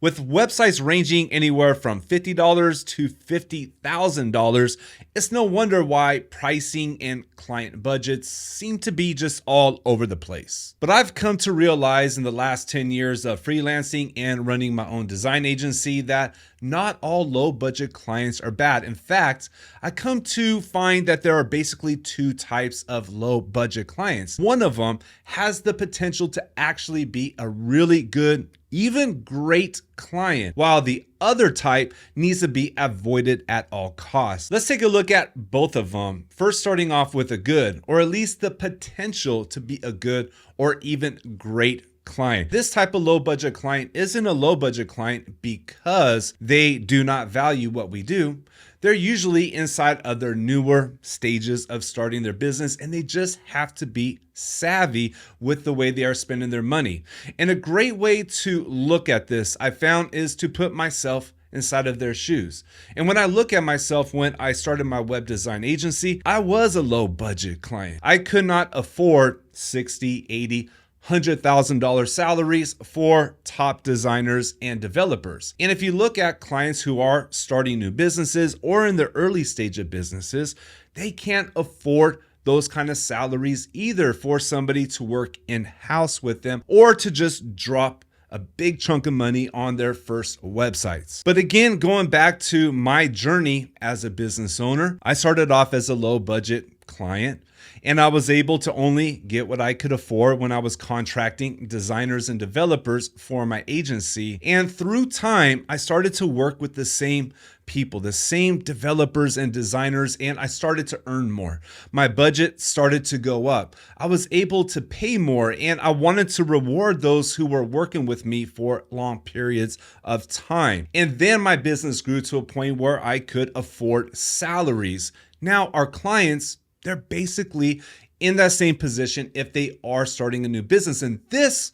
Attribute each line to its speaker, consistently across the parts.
Speaker 1: With websites ranging anywhere from $50 to $50,000, it's no wonder why pricing and client budgets seem to be just all over the place. But I've come to realize in the last 10 years of freelancing and running my own design agency that not all low budget clients are bad. In fact, I come to find that there are basically two types of low budget clients. One of them has the potential to actually be a really good, even great client, while the other type needs to be avoided at all costs. Let's take a look at both of them. First, starting off with a good, or at least the potential to be a good or even great client. This type of low budget client isn't a low budget client because they do not value what we do. They're usually inside of their newer stages of starting their business, and they just have to be savvy with the way they are spending their money. And a great way to look at this, I found, is to put myself inside of their shoes. And when I look at myself, when I started my web design agency, I was a low budget client. I could not afford 60, 80, $100,000 salaries for top designers and developers. And if you look at clients who are starting new businesses or in the early stage of businesses, they can't afford those kind of salaries either for somebody to work in-house with them or to just drop a big chunk of money on their first websites. But again, going back to my journey as a business owner, I started off as a low budget client, and I was able to only get what I could afford when I was contracting designers and developers for my agency. And through time, I started to work with the same people, the same developers and designers, and I started to earn more. My budget started to go up. I was able to pay more, and I wanted to reward those who were working with me for long periods of time. And then my business grew to a point where I could afford salaries. Now our clients, they're basically in that same position if they are starting a new business. And this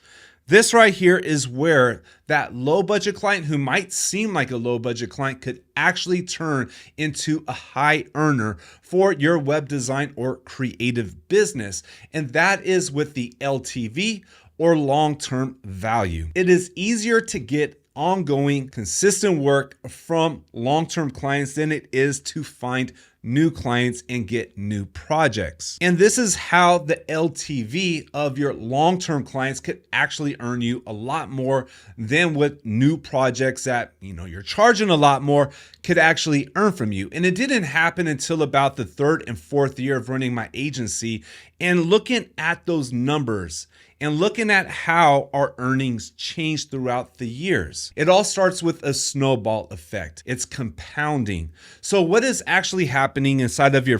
Speaker 1: right here is where that low budget client who might seem like a low budget client could actually turn into a high earner for your web design or creative business. And that is with the LTV, or long-term value. It is easier to get ongoing, consistent work from long-term clients than it is to find new clients and get new projects. And this is how the LTV of your long-term clients could actually earn you a lot more than what new projects that, you're charging a lot more could actually earn from you. And it didn't happen until about the third and fourth year of running my agency and looking at those numbers and looking at how our earnings change throughout the years. It all starts with a snowball effect. It's compounding. So what is actually happening inside of your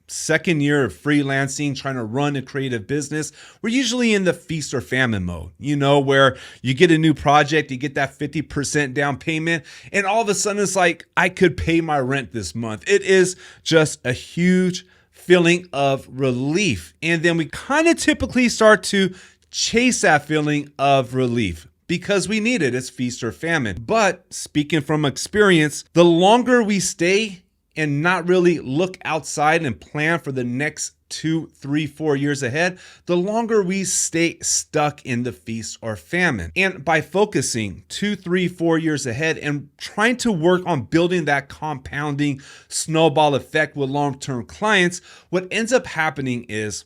Speaker 1: second year of freelancing, trying to run a creative business? We're usually in the feast or famine mode, where you get a new project, you get that 50% down payment, and all of a sudden it's like, I could pay my rent this month. It is just a huge feeling of relief. And then we kind of typically start to chase that feeling of relief because we need it. It's feast or famine. But speaking from experience, the longer we stay and not really look outside and plan for the next 2, 3, 4 years ahead, the longer we stay stuck in the feast or famine. And by focusing 2, 3, 4 years ahead and trying to work on building that compounding snowball effect with long-term clients, what ends up happening is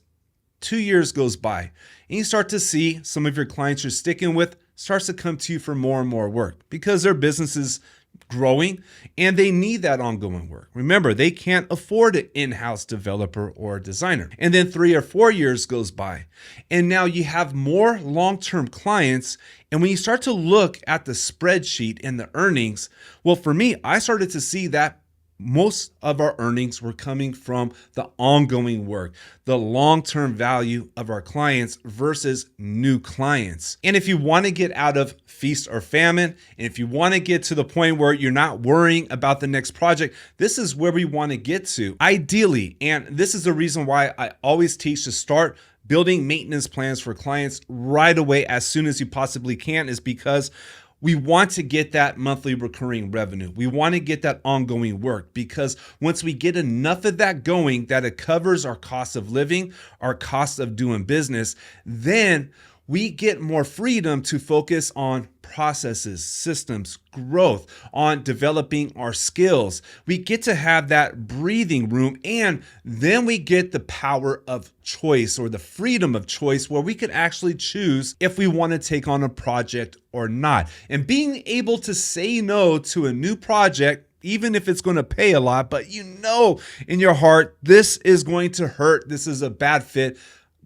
Speaker 1: 2 years goes by and you start to see some of your clients you're sticking with starts to come to you for more and more work because their business is growing and they need that ongoing work. Remember, they can't afford an in-house developer or designer. And then 3 or 4 years goes by and now you have more long-term clients. And when you start to look at the spreadsheet and the earnings, well, for me, I started to see that most of our earnings were coming from the ongoing work, the long-term value of our clients versus new clients. And if you want to get out of feast or famine, and if you want to get to the point where you're not worrying about the next project, this is where we want to get to. Ideally, and this is the reason why I always teach to start building maintenance plans for clients right away as soon as you possibly can, is because we want to get that monthly recurring revenue. We want to get that ongoing work because once we get enough of that going, that it covers our cost of living, our cost of doing business, then we get more freedom to focus on processes, systems, growth, on developing our skills. We get to have that breathing room, and then we get the power of choice, or the freedom of choice, where we could actually choose if we want to take on a project or not. And being able to say no to a new project, even if it's going to pay a lot, but you know in your heart, this is going to hurt, this is a bad fit.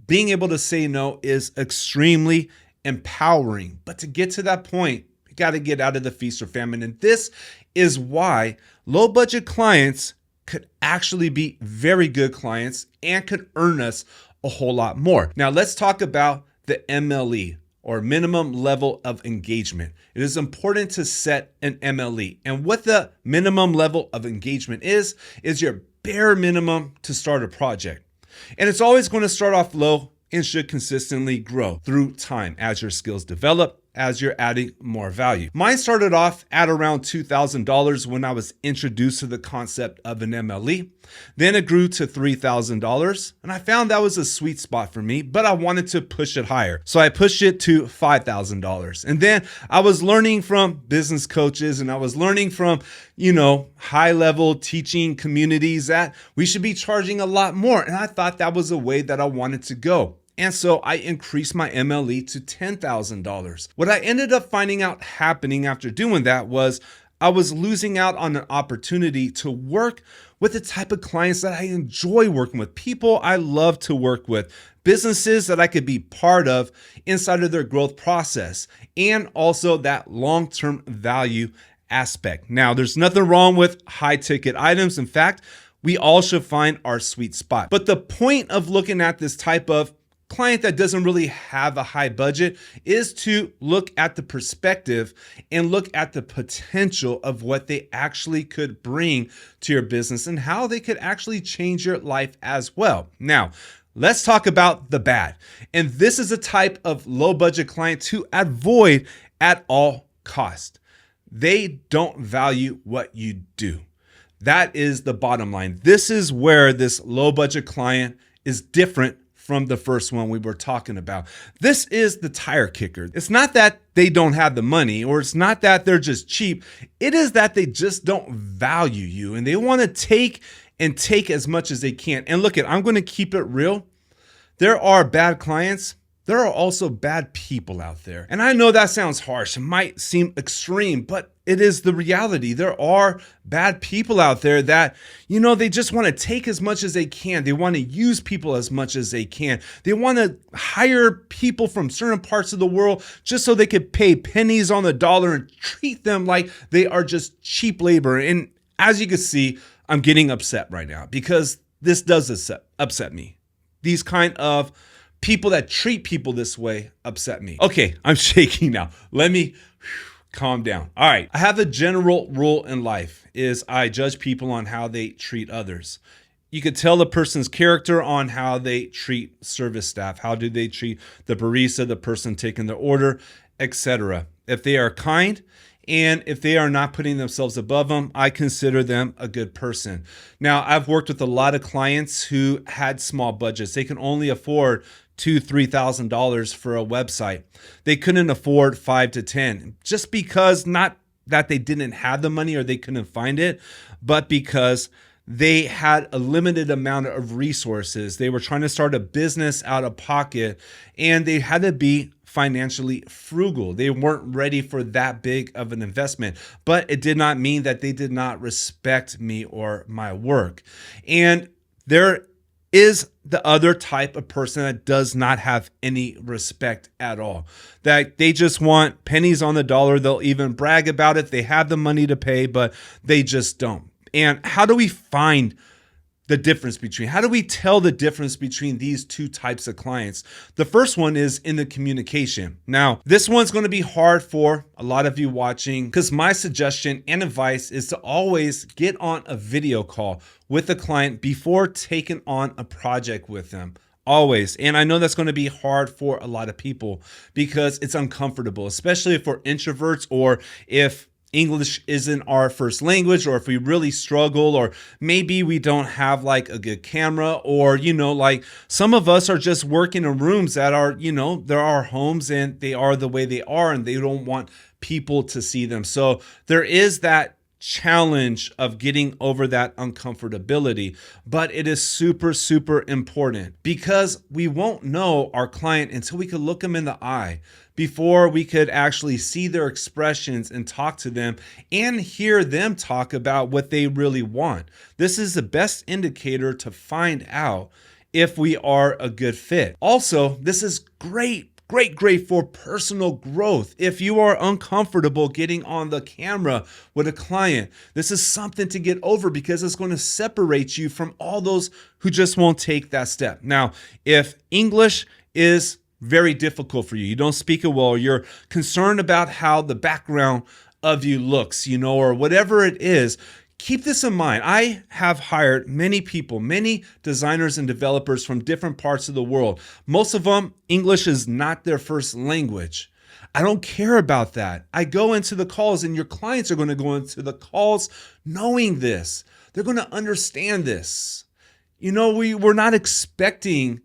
Speaker 1: Being able to say no is extremely empowering. But to get to that point, you got to get out of the feast or famine. And this is why low budget clients could actually be very good clients and could earn us a whole lot more. Now let's talk about the MLE, or minimum level of engagement. It is important to set an MLE. And what the minimum level of engagement is your bare minimum to start a project. And it's always going to start off low and should consistently grow through time as your skills develop, as you're adding more value. Mine started off at around $2,000 when I was introduced to the concept of an MLE. Then it grew to $3,000, and I found that was a sweet spot for me, but I wanted to push it higher. So I pushed it to $5,000. And then I was learning from business coaches, and I was learning from, high level teaching communities that we should be charging a lot more. And I thought that was a way that I wanted to go. And so I increased my MLE to $10,000. What I ended up finding out happening after doing that was I was losing out on an opportunity to work with the type of clients that I enjoy working with, people I love to work with, businesses that I could be part of inside of their growth process, and also that long-term value aspect. Now, there's nothing wrong with high ticket items. In fact, we all should find our sweet spot. But the point of looking at this type of client that doesn't really have a high budget is to look at the perspective and look at the potential of what they actually could bring to your business and how they could actually change your life as well. Now, let's talk about the bad. And this is a type of low budget client to avoid at all costs. They don't value what you do. That is the bottom line. This is where this low budget client is different from the first one we were talking about. This is the tire kicker. It's not that they don't have the money, or it's not that they're just cheap. It is that they just don't value you, and they want to take as much as they can. And look, I'm going to keep it real. There are bad clients. There are also bad people out there. And I know that sounds harsh. It might seem extreme, but it is the reality. There are bad people out there that, they just want to take as much as they can. They want to use people as much as they can. They want to hire people from certain parts of the world just so they could pay pennies on the dollar and treat them like they are just cheap labor. And as you can see, I'm getting upset right now because this does upset me. These kind of people that treat people this way upset me. Okay, I'm shaking now. Let me calm down. All right, I have a general rule in life is I judge people on how they treat others. You could tell the person's character on how they treat service staff. How do they treat the barista, the person taking the order, etc. If they are kind and if they are not putting themselves above them, I consider them a good person. Now, I've worked with a lot of clients who had small budgets. They can only afford $2,000-$3,000 for a website. They couldn't afford $5,000 to $10,000 just because, not that they didn't have the money or they couldn't find it, but because they had a limited amount of resources. They were trying to start a business out of pocket, and they had to be financially frugal. They weren't ready for that big of an investment, but it did not mean that they did not respect me or my work. And there is the other type of person that does not have any respect at all, that they just want pennies on the dollar. They'll even brag about it. They have the money to pay, but they just don't. And how do we find the difference between, how do we tell the difference between these two types of clients? The first one is in the communication. Now, this one's going to be hard for a lot of you watching, because my suggestion and advice is to always get on a video call with the client before taking on a project with them. Always. And I know that's going to be hard for a lot of people because it's uncomfortable, especially if we're introverts or if English isn't our first language, or if we really struggle, or maybe we don't have like a good camera, or, like some of us are just working in rooms that are, they're our homes and they are the way they are and they don't want people to see them. So there is that challenge of getting over that uncomfortability, but it is super, super important because we won't know our client until we could look them in the eye, before we could actually see their expressions and talk to them and hear them talk about what they really want. This is the best indicator to find out if we are a good fit. Also, this is great for personal growth. If you are uncomfortable getting on the camera with a client, this is something to get over because it's going to separate you from all those who just won't take that step. Now, if English is very difficult for you, you don't speak it well, you're concerned about how the background of you looks, or whatever it is, keep this in mind. I have hired many people, many designers and developers from different parts of the world. Most of them, English is not their first language. I don't care about that. I go into the calls, and your clients are going to go into the calls knowing this. They're going to understand this. We're not expecting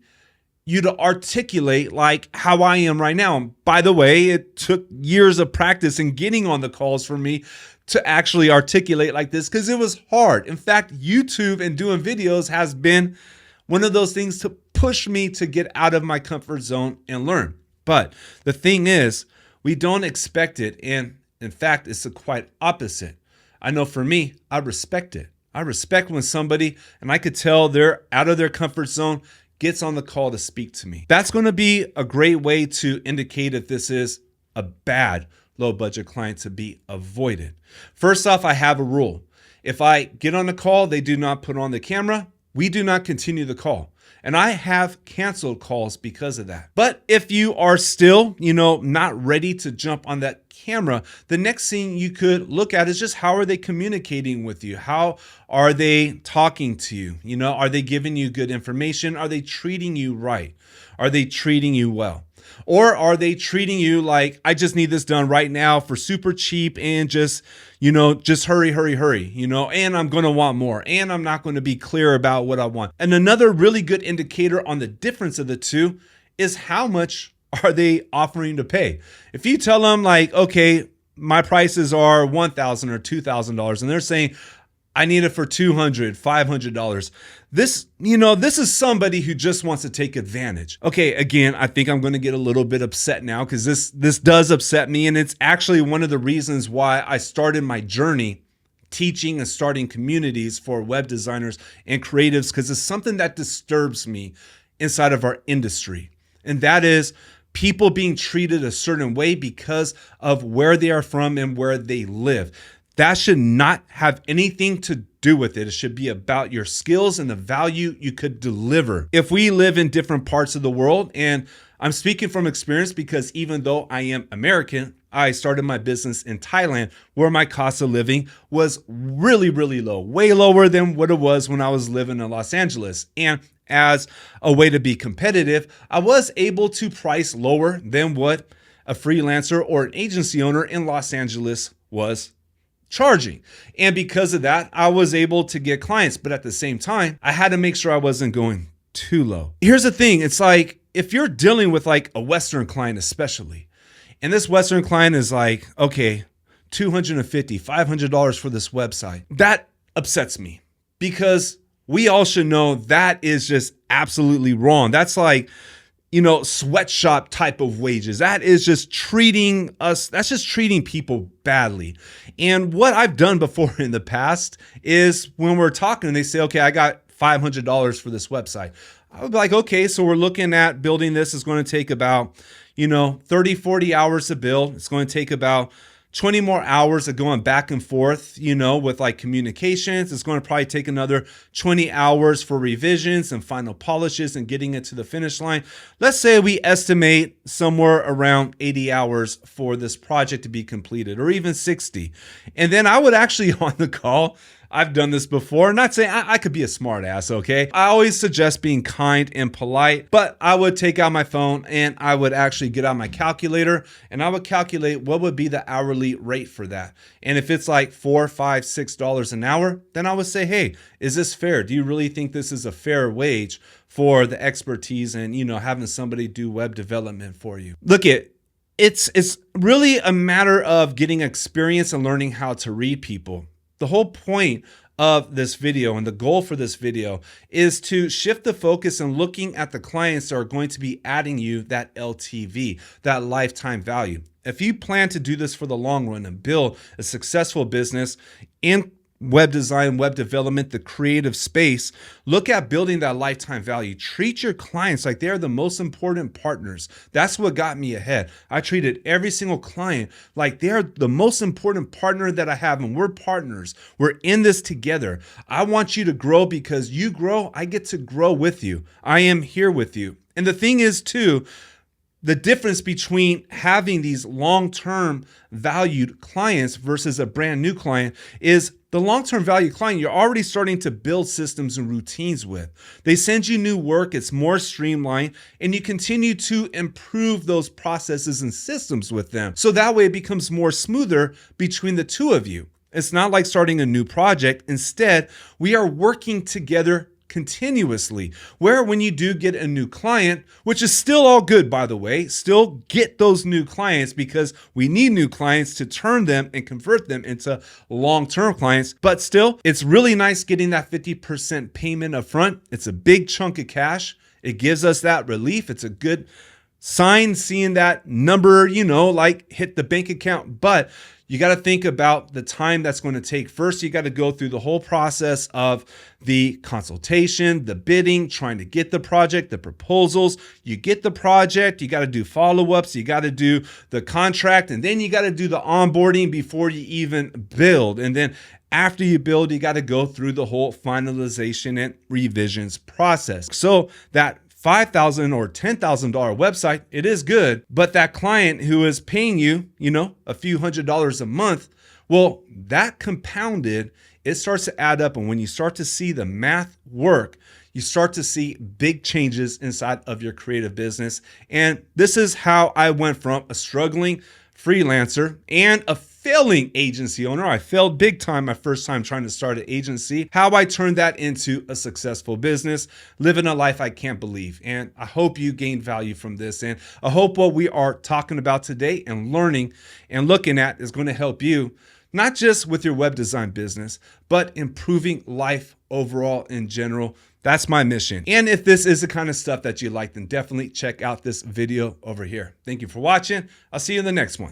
Speaker 1: you to articulate like how I am right now. And by the way, it took years of practice and getting on the calls for me to actually articulate like this because it was hard. In fact, YouTube and doing videos has been one of those things to push me to get out of my comfort zone and learn. But the thing is, we don't expect it. And in fact, it's the quite opposite. I know for me, I respect it. I respect when somebody, and I could tell they're out of their comfort zone, gets on the call to speak to me. That's going to be a great way to indicate if this is a bad low budget client to be avoided. First off, I have a rule. If I get on the call, they do not put on the camera, we do not continue the call. And I have canceled calls because of that. But if you are still, not ready to jump on that camera, the next thing you could look at is just how are they communicating with you? How are they talking to you? Are they giving you good information? Are they treating you right? Are they treating you well? Or are they treating you like, I just need this done right now for super cheap and just hurry, and I'm going to want more, and I'm not going to be clear about what I want. And another really good indicator on the difference of the two is how much are they offering to pay. If you tell them like, okay, my prices are $1,000 or $2,000, and they're saying, I need it for $200, $500. This is somebody who just wants to take advantage. Okay, again, I think I'm going to get a little bit upset now because this does upset me. And it's actually one of the reasons why I started my journey teaching and starting communities for web designers and creatives, because it's something that disturbs me inside of our industry. And that is people being treated a certain way because of where they are from and where they live. That should not have anything to do with it. It should be about your skills and the value you could deliver. If we live in different parts of the world, and I'm speaking from experience because even though I am American, I started my business in Thailand where my cost of living was really, really low, way lower than what it was when I was living in Los Angeles. And as a way to be competitive, I was able to price lower than what a freelancer or an agency owner in Los Angeles was charging. And because of that, I was able to get clients. But at the same time, I had to make sure I wasn't going too low. Here's the thing. It's like, if you're dealing with like a Western client, especially, and this Western client is like, okay, $250, $500 for this website, that upsets me because we all should know that is just absolutely wrong. That's like, sweatshop type of wages. That is just treating us, that's just treating people badly. And what I've done before in the past is when we're talking and they say, okay, I got $500 for this website. I would be like, okay, so we're looking at building this. It's going to take about, 30, 40 hours to build. It's going to take about 20 more hours of going back and forth, with like communications. It's going to probably take another 20 hours for revisions and final polishes and getting it to the finish line. Let's say we estimate somewhere around 80 hours for this project to be completed, or even 60. And then I would actually on the call, I've done this before. Not saying I could be a smart ass, okay? I always suggest being kind and polite, but I would take out my phone and I would actually get out my calculator and I would calculate what would be the hourly rate for that. And if it's like $4, $5, $6 an hour, then I would say, hey, is this fair? Do you really think this is a fair wage for the expertise and, having somebody do web development for you? Look, it's really a matter of getting experience and learning how to read people. The whole point of this video and the goal for this video is to shift the focus and looking at the clients that are going to be adding you that LTV, that lifetime value. If you plan to do this for the long run and build a successful business in web design, web development, the creative space, look at building that lifetime value. Treat your clients like they're the most important partners. That's what got me ahead. I treated every single client like they're the most important partner that I have, and we're partners. We're in this together. I want you to grow because you grow, I get to grow with you. I am here with you. And the thing is too, the difference between having these long-term valued clients versus a brand new client is the long-term value client you're already starting to build systems and routines with. They send you new work, it's more streamlined, and you continue to improve those processes and systems with them. So that way it becomes more smoother between the two of you. It's not like starting a new project. Instead, we are working together continuously, where when you do get a new client, which is still all good, by the way, still get those new clients because we need new clients to turn them and convert them into long-term clients. But still, it's really nice getting that 50% payment up front. It's a big chunk of cash. It gives us that relief. It's a good sign seeing that number, like hit the bank account. But you got to think about the time that's going to take. First, you got to go through the whole process of the consultation, the bidding, trying to get the project, the proposals. You get the project, you got to do follow-ups, you got to do the contract, and then you got to do the onboarding before you even build. And then after you build, you got to go through the whole finalization and revisions process. So that $5,000 or $10,000 website, it is good, but that client who is paying you, a few $100s a month, well, that compounded, it starts to add up. And when you start to see the math work, you start to see big changes inside of your creative business. And this is how I went from a struggling freelancer and a failing agency owner. I failed big time my first time trying to start an agency. How I turned that into a successful business, living a life I can't believe. And I hope you gained value from this. And I hope what we are talking about today and learning and looking at is going to help you, not just with your web design business, but improving life overall in general. That's my mission. And if this is the kind of stuff that you like, then definitely check out this video over here. Thank you for watching. I'll see you in the next one.